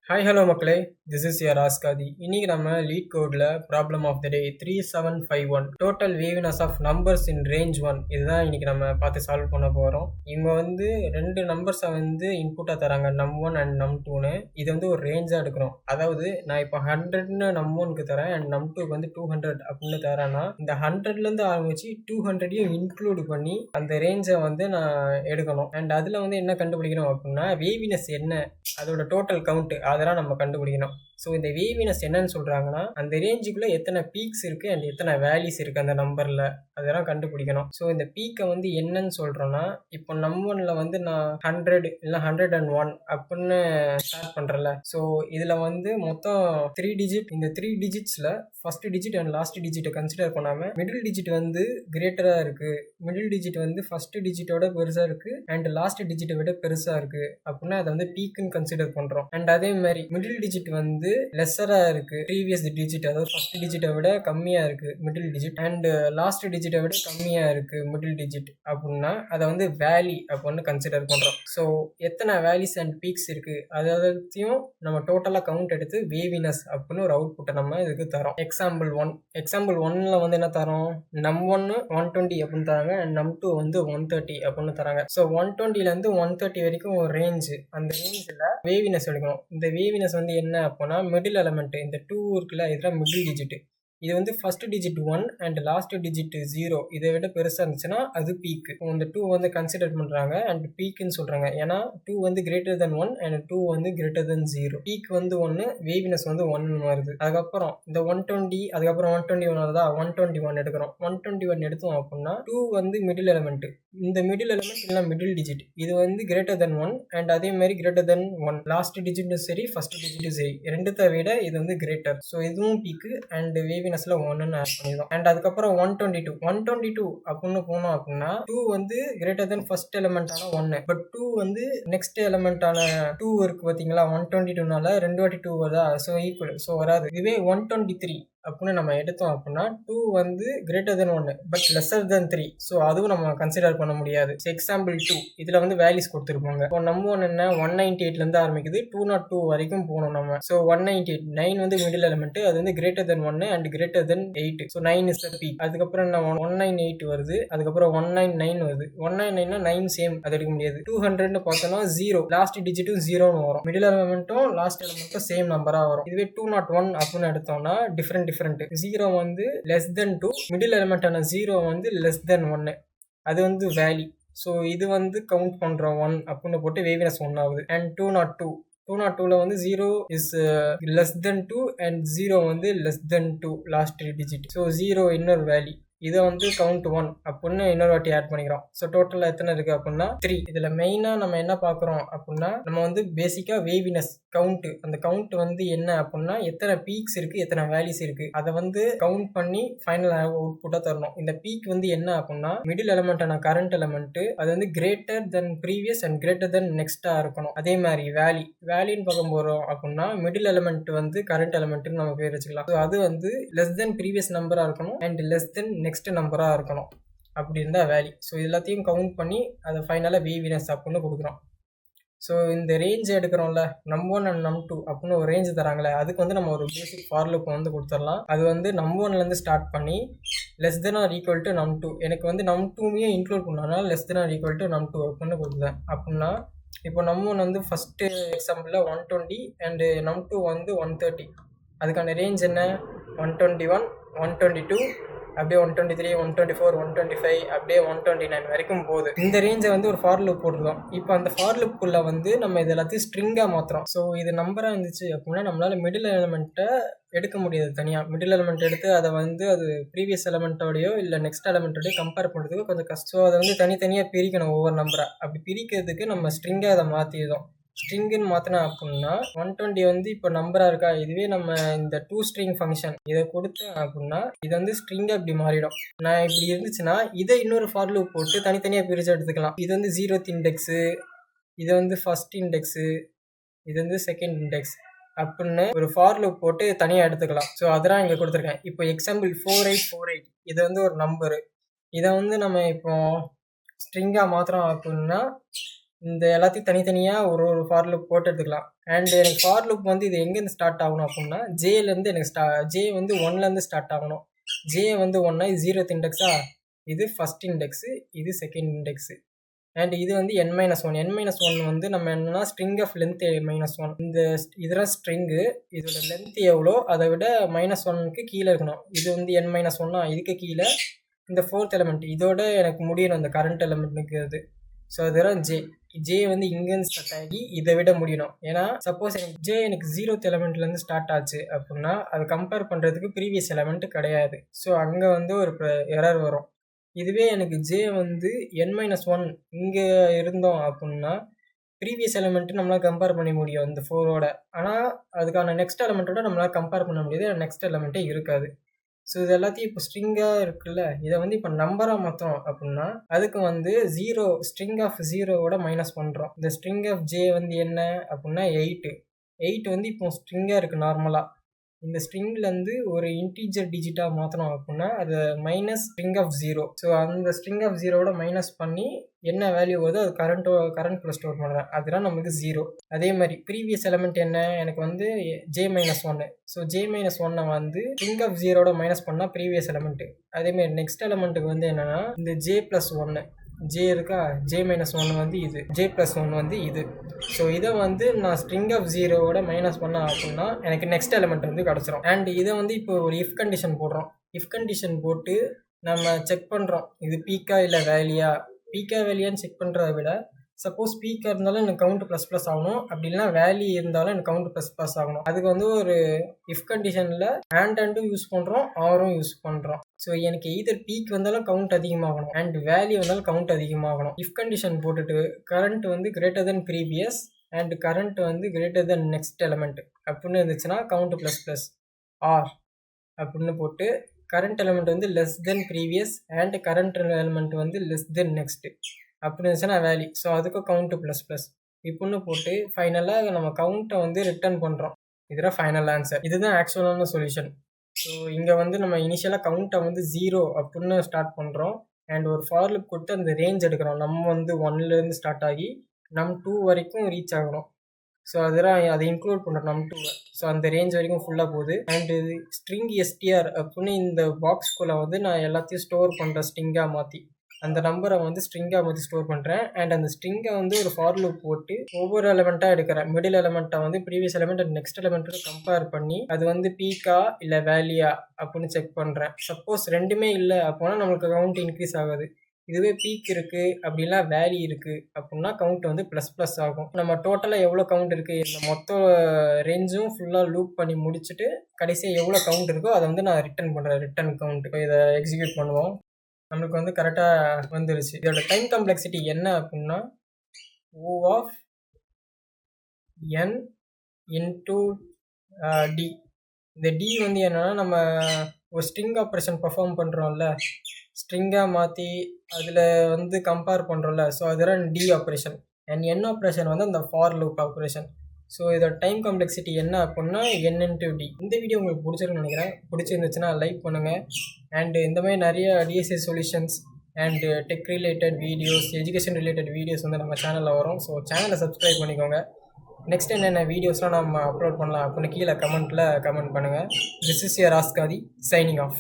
Hi hello மக்களே, this is your ஆஸ்காதி. இன்னைக்கு நம்ம லீட் கோடில் problem of the day 3751 total waviness of numbers in range 1 இதுதான் இன்னைக்கு நம்ம பார்த்து சால்வ் பண்ண போகிறோம். இவங்க ரெண்டு நம்பர்ஸை இன்புட்டாக தராங்க, நம்1 அண்ட் நம்2ன்னு. இது ஒரு ரேஞ்சாக எடுக்கிறோம். அதாவது நான் இப்போ 100ன்னு நம்1க்கு தரேன் அண்ட் நம்2க்கு 200 அப்படின்னு தரேன்னா இந்த 100லேருந்து ஆரம்பிச்சு 200யும் இன்க்ளூட் பண்ணி அந்த ரேஞ்சை நான் எடுக்கணும். அண்ட் அதில் என்ன கண்டுபிடிக்கணும் அப்படின்னா வேவினஸ் என்ன, அதோட டோட்டல் கவுண்ட் அதெல்லாம் நம்ம கண்டுபிடிக்கணும். ஸோ இந்த வேவினஸ் என்னன்னு சொல்கிறாங்கன்னா அந்த ரேஞ்சுக்குள்ளே எத்தனை பீக்ஸ் இருக்குது அண்ட் எத்தனை வேல்யூஸ் இருக்குது அந்த நம்பரில், அதெல்லாம் கண்டுபிடிக்கணும். ஸோ இந்த பீக்கை என்னன்னு சொல்கிறோன்னா, இப்போ நம்1ல் நான் 100 இல்லை 101 அப்படின்னு ஸ்டார்ட் பண்ணுறல. ஸோ இதில் மொத்தம் 3 டிஜிட். இந்த 3 டிஜிட்ஸில் ஃபர்ஸ்ட் டிஜிட் அண்ட் லாஸ்ட் டிஜிட்டை கன்சிடர் பண்ணாமல் மிடில் டிஜிட் கிரேட்டராக இருக்குது, மிடில் டிஜிட் ஃபர்ஸ்ட் டிஜிட்டோட பெருசாக இருக்குது அண்ட் லாஸ்ட் டிஜிட்டை விட பெருசாக இருக்குது அப்படின்னா அதை பீக்குன்னு கன்சிடர் பண்ணுறோம். அண்ட் அதே மாதிரி மிடில் டிஜிட் லெஸ்ஸராக இருக்குது, ப்ரீவியஸ் டிஜிட் அதாவது ஃபர்ஸ்ட் டிஜிட்டை விட கம்மியாக இருக்குது மிடில் டிஜிட் அண்ட் லாஸ்ட் டிஜிட்டை விட கம்மியாக இருக்குது மிடில் டிஜிட் அப்படின்னா அதை வேலி அப்படின்னு கன்சிடர் பண்ணுறோம். ஸோ எத்தனை வேலிஸ் அண்ட் பீக்ஸ் இருக்குது அதையும் நம்ம டோட்டலாக கவுண்ட் எடுத்து வேவினஸ் அப்படின்னு ஒரு அவுட்புட்டை நம்ம இதுக்கு தரோம். எக்ஸாம்பிள் 1ல் என்ன தரோம், நம்1 120 அப்படின்னு தராங்க அண்ட் நம்2 130 அப்படின்னு தராங்க. ஸோ 120லேருந்து 130 வரைக்கும் ஒரு ரேஞ்சு, அந்த ரேஞ்சில் வேவினஸ் எடுக்கணும். இந்த வேவினஸ் என்ன அப்போனா மிடில் எலமெண்ட் இந்த 2 இருக்குல்ல, இதெல்லாம் மிடில் டிஜிட். இது first digit 1 and last digit 0, இதை விட பெருசாக இருந்துச்சுன்னா அது பீக்கு. இந்த 2 கன்சிடர் பண்ணுறாங்க அண்ட் பீக்குன்னு சொல்கிறாங்க. ஏன்னா 2 greater then 1 and 2 greater then 0. Peak 1, வேவினஸ் 1 வருது. அதுக்கப்புறம் இந்த 120, அதுக்கப்புறம் 121 வருதா, 121 எடுக்கிறோம். 121 எடுத்தோம் அப்படின்னா 2 மிடில் எலமெண்ட். இந்த மிடில் எலமெண்ட் இல்லை மிடில் டிஜிட், இது கிரேட்டர் தென் 1 அண்ட் அதே மாதிரி கிரேட்டர் தென் 1. லாஸ்ட் டிஜிட்டும் சரி ஃபர்ஸ்ட் டிஜிட்டும் சரி, ரெண்டுத்தை விட இது கிரேட்டர். ஸோ இதுவும் பீக்கு அண்ட் வேவினஸ்ல 1ன்னு ஆட் பண்ணிடும். அண்ட் அதுக்கப்புறம் 122 அப்படின்னு போனோம் அப்படின்னா 2 கிரேட்டர் தென் ஃபர்ஸ்ட் எலிமெண்டான 1, பட் 2 நெக்ஸ்ட் எலிமெண்டான 2 இருக்கு பார்த்தீங்களா. 122னால 2 வாட்டி 2 வருதா, ஸோ ஈக்குவல், ஸோ வராது. இதுவே 123 அப்படின்னு நம்ம எடுத்தோம் அப்படின்னா 2 greater then 1 but lesser then 3, so அதுவும் நம்ம கன்சிடர் பண்ண முடியாது. எக்ஸாம்பிள் 2 இதில் வேல்யூஸ் கொடுத்துருப்பாங்க. இப்போ நம்ம என்ன 198லேருந்து ஆரம்பிக்குது 202 வரைக்கும் போகணும் நம்ம. ஸோ 198 9 மிடில் எலிமெண்ட், அது greater then 1 and greater then 8, so 9 is the peak. அதுக்கப்புறம் என்ன 198 வருது, அதுக்கப்புறம் 199 வருது. 199னா 9 சேம், அது எடுக்க முடியாது. 200ன்னு பார்த்தோம்னா 0, லாஸ்ட் டிஜிட்டும் 0ன்னு வரும், மிடில் எலிமெண்ட்டும் லாஸ்ட் எலிமெண்ட்டும் சேம் நம்பராக வரும். இதுவே 201 அப்படின்னு எடுத்தோம்னா டிஃப்ரெண்ட் 0 லெஸ் தென் 2, மிடில் எலிமெண்டான 0 லெஸ் தென் 1, அது வேல்யூ. ஸோ இது கவுண்ட் பண்ணுறோம் 1 அப்படின்னு போட்டு வேவினஸ் 1 ஆகுது. அண்ட் 202ல 0 is less than 2 and 0 less than 2 last digit. So 0 இன்னொரு வேல்யூ, இதை கவுண்ட் 1 அப்படின்னு இன்னொரு வாட்டி ஆட் பண்ணிக்கிறோம். ஸோ டோட்டலாக எத்தனை இருக்கு அப்படின்னா 3. இதில் மெயினாக நம்ம என்ன பார்க்குறோம் அப்படின்னா நம்ம பேசிக்காக வேவினஸ் கவுண்ட், அந்த கவுண்ட் என்ன அப்படின்னா எத்தனை பீக்ஸ் இருக்குது எத்தனை வேல்யூஸ் இருக்குது அதை கவுண்ட் பண்ணி ஃபைனல் அவுட்புட்டாக தரணும். இந்த பீக் என்ன அப்படின்னா மிடில் எலிமெண்டான கரண்ட் எலிமெண்ட், அது greater than previous and greater than நெக்ஸ்ட்டாக இருக்கணும். அதே மாதிரி வேல்யூன்னு பார்க்க போகிறோம் அப்படின்னா மிடில் எலிமெண்ட் கரண்ட் எலிமெண்ட்னு நம்ம பேர் வச்சுக்கலாம். ஸோ அது லெஸ் தென் ப்ரீவியஸ் நம்பராக இருக்கணும் அண்ட் லெஸ் தென் நெக்ஸ்ட் நம்பராக இருக்கணும், அப்படி இருந்தால் வேல்யூ. ஸோ எல்லாத்தையும் கவுண்ட் பண்ணி அதை ஃபைனலாக வேவினஸ் அப்படின்னு கொடுக்குறோம். ஸோ இந்த ரேஞ்ச் எடுக்கிறோம்ல, நம்1 அண்ட் நம்2 அப்படின்னு ஒரு ரேஞ்ச் தராங்களே, அதுக்கு நம்ம ஒரு பேசிக் ஃபார் லூப் கொடுத்துடலாம். அது நம்1லேருந்து ஸ்டார்ட் பண்ணி less than or equal to நம்2. எனக்கு நம்2மே இன்க்ளூட் பண்ணனால less than or equal to num two அப்படின்னு கொடுத்தேன். அப்படின்னா இப்போ நம்1 ஃபஸ்ட்டு எக்ஸாம்பிளில் 120 அண்டு நம்2 130. அதுக்கான ரேஞ்ச் என்ன, 121, 122, அப்படியே 123, 124, 125, அப்படியே 129 வரைக்கும் போகுது. இந்த ரேஞ்சை ஒரு ஃபார் லூப் போட்டுருக்கோம். இப்போ அந்த ஃபார் லூப்புக்குள்ள நம்ம இது எல்லாத்தையும் ஸ்ட்ரிங்காக மாற்றுறோம். ஸோ இது நம்பராக இருந்துச்சு அப்படின்னா நம்மளால மிடில் எலிமெண்ட்டை எடுக்க முடியாது தனியாக. மிடில் எலிமெண்ட் எடுத்து அதை அது ப்ரீவியஸ் எலிமெண்ட்டோடையோ இல்லை நெக்ஸ்ட் எலிமெண்ட்டோடையோ கம்பேர் பண்ணுறதுக்கு கொஞ்சம் கஷ்டம். ஸோ அதை தனித்தனியாக பிரிக்கணும் ஒவ்வொரு நம்பரை. அப்படி பிரிக்கிறதுக்கு நம்ம ஸ்ட்ரிங்காக அதை மாற்றிடுறோம். ஸ்ட்ரிங்குன்னு மாற்றினா அப்படின்னா 120 இப்போ நம்பராக இருக்கா, இதுவே நம்ம இந்த 2 ஸ்ட்ரிங் ஃபங்க்ஷன் இதை கொடுத்தேன் அப்படின்னா இது ஸ்ட்ரிங்காக இப்படி மாறிடும். நான் இப்படி இருந்துச்சுன்னா இதை இன்னொரு ஃபார் லூப் போட்டு தனித்தனியாக பிரித்து எடுத்துக்கலாம். இது 0th இண்டெக்ஸு, இது ஃபர்ஸ்ட் இண்டெக்ஸு, இது செகண்ட் இண்டெக்ஸ் அப்படின்னு ஒரு ஃபார் லூப் போட்டு தனியாக எடுத்துக்கலாம். ஸோ அதெல்லாம் இங்கே கொடுத்துருக்கேன். இப்போ எக்ஸாம்பிள் 4848 இது ஒரு நம்பரு. இதை நம்ம இப்போ ஸ்ட்ரிங்காக மாற்றுறோம் அப்படின்னா இந்த எல்லாத்தையும் தனித்தனியாக ஒரு ஒரு ஃபார் லூப் போட்டு எடுத்துக்கலாம். அண்ட் எனக்கு ஃபார் லூப் வந்து இது எங்கேருந்து ஸ்டார்ட் ஆகணும் அப்படின்னா ஜேலேருந்து எனக்கு ஜே வந்து ஒன்லேருந்து ஸ்டார்ட் ஆகணும். ஜே வந்து ஒன்னா, இது 0th இண்டெக்ஸா, இது ஃபஸ்ட் இண்டெக்ஸு, இது செகண்ட் இண்டெக்ஸு. அண்ட் இது வந்து n-1. n-1 வந்து நம்ம என்னன்னா ஸ்ட்ரிங் ஆஃப் லென்த் -1. இந்த இதெல்லாம் ஸ்ட்ரிங்கு, இதோட லென்த் எவ்வளோ அதை விட -1க்கு கீழே இருக்கணும். இது வந்து n-1, இதுக்கு கீழே இந்த 4th எலிமெண்ட் இதோட எனக்கு முடியணும் இந்த கரண்ட் எலிமெண்ட்டுக்கு அது. ஸோ அதெல்லாம் ஜே வந்து இங்கேருந்து ஸ்டார்ட் ஆகி இதை விட முடியணும். ஏன்னா சப்போஸ் எனக்கு 0th எலிமெண்ட்லேருந்து ஸ்டார்ட் ஆச்சு அப்படின்னா அதை கம்பேர் பண்ணுறதுக்கு ப்ரீவியஸ் எலிமெண்ட் கிடையாது. ஸோ அங்கே வந்து ஒரு எரர் வரும். இதுவே எனக்கு ஜே வந்து n-1 இங்கே இருந்தோம் அப்படின்னா ப்ரீவியஸ் எலிமெண்ட்டு நம்மளால் கம்பேர் பண்ண முடியும் இந்த 4ஓட. ஆனால் அதுக்கான நெக்ஸ்ட் எலிமெண்ட்டோட நம்மளால் கம்பேர் பண்ண முடியாது, நெக்ஸ்ட் எலிமெண்ட்டே இருக்காது. ஸோ இது எல்லாத்தையும் இப்போ ஸ்ட்ரிங்காக இருக்குல்ல, இதை வந்து இப்போ நம்பராக மாற்றோம் அப்படின்னா அதுக்கு வந்து ஸ்ட்ரிங் ஆஃப் 0ஓட மைனஸ் பண்ணுறோம். இந்த ஸ்ட்ரிங் ஆஃப் ஜே வந்து என்ன அப்படின்னா 8 வந்து இப்போ ஸ்ட்ரிங்காக இருக்குது நார்மலாக. இந்த ஸ்ட்ரிங்லேருந்து ஒரு இன்டீஜர் டிஜிட்டாக மாற்றணும் அப்படின்னா அது மைனஸ் ஸ்ட்ரிங் ஆஃப் 0. ஸோ அந்த ஸ்ட்ரிங் ஆஃப் 0ஓட மைனஸ் பண்ணி என்ன வேல்யூ வருதோ அது கரண்ட்டில் ஸ்டோர் பண்ணுறேன், அதுதான் நமக்கு 0. அதே மாதிரி ப்ரீவியஸ் எலிமெண்ட் என்ன, எனக்கு வந்து J-1. ஸோ J-1 வந்து ஸ்ட்ரிங் ஆஃப் 0ஓட மைனஸ் பண்ணால் ப்ரீவியஸ் எலிமெண்ட்டு. அதேமாரி நெக்ஸ்ட் எலிமெண்ட்டுக்கு வந்து என்னென்னா இந்த J+1 ஜே இருக்கா, J-1 வந்து இது, J+1 வந்து இது. ஸோ இதை வந்து நான் ஸ்ட்ரிங் ஆஃப் 0ஓட மைனஸ் பண்ண அப்படின்னா எனக்கு நெக்ஸ்ட் எலிமெண்ட் வந்து கிடச்சிரும். அண்ட் இதை வந்து இப்போ ஒரு இஃப் கண்டிஷன் போடுறோம். இஃப் கண்டிஷன் போட்டு நம்ம செக் பண்ணுறோம் இது பீக்கா இல்லை வேலியான்னு செக் பண்ணுறத விட சப்போஸ் பீக்காக இருந்தாலும் எனக்கு கவுண்ட் ++ ஆகணும், அப்படி இல்லைனா வேல்யூ இருந்தாலும் எனக்கு கவுண்ட் ++ ஆகணும். அதுக்கு வந்து ஒரு இஃப் கண்டிஷனில் அண்டும் யூஸ் பண்ணுறோம், ஆரும் யூஸ் பண்ணுறோம். ஸோ எனக்கு எய்தர் பீக் வந்தாலும் கவுண்ட் அதிகமாகணும் அண்ட் வேல்யூ வந்தாலும் கவுண்ட் அதிகமாகணும். இஃப் கண்டிஷன் போட்டுட்டு கரண்ட் வந்து greater than previous and current வந்து கிரேட்டர் தென் நெக்ஸ்ட் எலிமெண்ட் அப்படின்னு இருந்துச்சுன்னா கவுண்ட் ++ ஆர் அப்படின்னு போட்டு கரண்ட் எலிமெண்ட் வந்து less than previous and current element வந்து லெஸ் தென் நெக்ஸ்ட் அப்படி இருந்துச்சுன்னா வேல்யூ. ஸோ அதுக்கும் கவுண்ட்டு ++ இப்படின்னு போட்டு ஃபைனலாக நம்ம கவுண்ட்டை வந்து ரிட்டர்ன் பண்ணுறோம். இதுதான் ஃபைனல் ஆன்சர். இதுதான் ஆக்சுவலான சொல்யூஷன். ஸோ இங்கே வந்து நம்ம இனிஷியலாக கவுண்ட்டை வந்து 0 அப்படின்னு ஸ்டார்ட் பண்ணுறோம் அண்ட் ஒரு ஃபார் லூப் கொடுத்து அந்த ரேஞ்ச் எடுக்கிறோம். நம்ம வந்து 1லேருந்து ஸ்டார்ட் ஆகி நம் 2 வரைக்கும் ரீச் ஆகணும். ஸோ அதெல்லாம் அதை இன்க்ளூட் பண்ணுறோம் நம் 2. ஸோ அந்த ரேஞ்ச் வரைக்கும் ஃபுல்லாக போகுது. அண்டு ஸ்ட்ரிங் str அப்படின்னு இந்த பாக்ஸ்குள்ளே வந்து நான் எல்லாத்தையும் ஸ்டோர் பண்ணுறேன் ஸ்ட்ரிங்காக மாற்றி. அந்த நம்பரை வந்து ஸ்ட்ரிங்காக மாற்றி ஸ்டோர் பண்ணுறேன் அண்ட் அந்த ஸ்ட்ரிங்கை வந்து ஒரு ஃபார் லூப் போட்டு ஒவ்வொரு எலிமெண்ட்டாக எடுக்கிறேன். மிடில் எலிமெண்ட்டை வந்து ப்ரீவியஸ் எலிமெண்ட் அண்ட் நெக்ஸ்ட் எலிமெண்ட்டோட கம்பேர் பண்ணி அது வந்து பீக்கா இல்லை வேலியா அப்படின்னு செக் பண்ணுறேன். சப்போஸ் ரெண்டுமே இல்லை அப்படின்னா நம்மளுக்கு கவுண்ட் இன்க்ரீஸ் ஆகாது. இதுவே பீக் இருக்குது அப்படின்னா வேல்யூ இருக்குது அப்படின்னா கவுண்ட் வந்து ++ ஆகும். நம்ம டோட்டலாக எவ்வளோ கவுண்ட் இருக்குது இந்த மொத்த ரேஞ்சும் ஃபுல்லாக லூப் பண்ணி முடிச்சுட்டு கடைசியாக எவ்வளோ கவுண்ட் இருக்கோ அதை வந்து நான் ரிட்டர்ன் பண்ணுறேன், ரிட்டர்ன் கவுண்ட். இப்போ இதை எக்ஸிக்யூட் பண்ணுவோம். நம்மளுக்கு வந்து கரெக்டாக வந்துருச்சு. இதோட டைம் காம்ப்ளெக்சிட்டி என்ன அப்படின்னா O(n) × d. இந்த d வந்து என்னன்னா நம்ம ஒரு ஸ்ட்ரிங் ஆப்ரேஷன் பர்ஃபார்ம் பண்ணுறோம்ல, ஸ்ட்ரிங்காக மாற்றி அதில் வந்து கம்பேர் பண்ணுறோம்ல, ஸோ அதெல்லாம் d operation and n operation வந்து அந்த ஃபார் லூப் ஆப்ரேஷன். ஸோ இதோட டைம் காம்ப்ளெக்சிட்டி என்ன அப்படின்னா n × d. இந்த வீடியோ உங்களுக்கு பிடிச்சிருக்குன்னு நினைக்கிறேன். பிடிச்சிருந்துச்சுன்னா லைக் பண்ணுங்கள் அண்ட் இந்த மாதிரி நிறைய DSA solutions and tech related videos, education related videos வந்து நம்ம சேனலில் வரும். ஸோ சேனலை சப்ஸ்கிரைப் பண்ணிக்கோங்க. நெக்ஸ்ட் என்னென்ன வீடியோஸ்லாம் நம்ம அப்லோட் பண்ணலாம் அப்படின்னு கீழே கமெண்ட் பண்ணுங்கள். திஸ் இஸ் யுவர் ராஸ்காதி சைனிங் ஆஃப்.